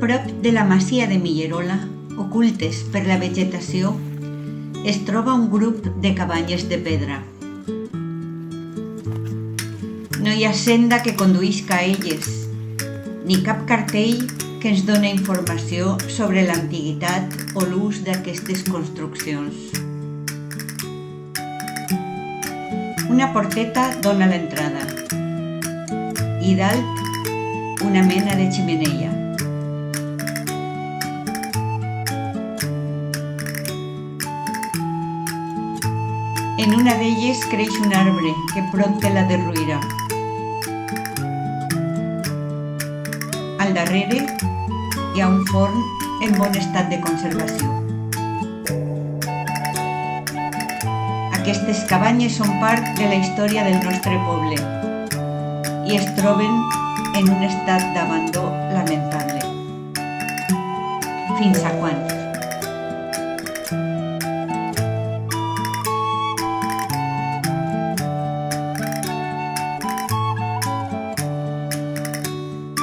Prop de la masia de Millerola, ocultes per la vegetació, es troba un grup de cabanyes de pedra. No hi ha senda que conduïsca a elles, ni cap cartell que ens doni informació sobre l'antiguitat o l'ús d'aquestes construccions. Una porteta dona a l'entrada i dalt una mena de xemeneia. En una d'elles creix un arbre que prompte la derruirà. Al darrere hi ha un forn en bon estat de conservació. Aquestes cabanyes són part de la història del nostre poble i es troben en un estat d'abandó lamentable. Fins a quan?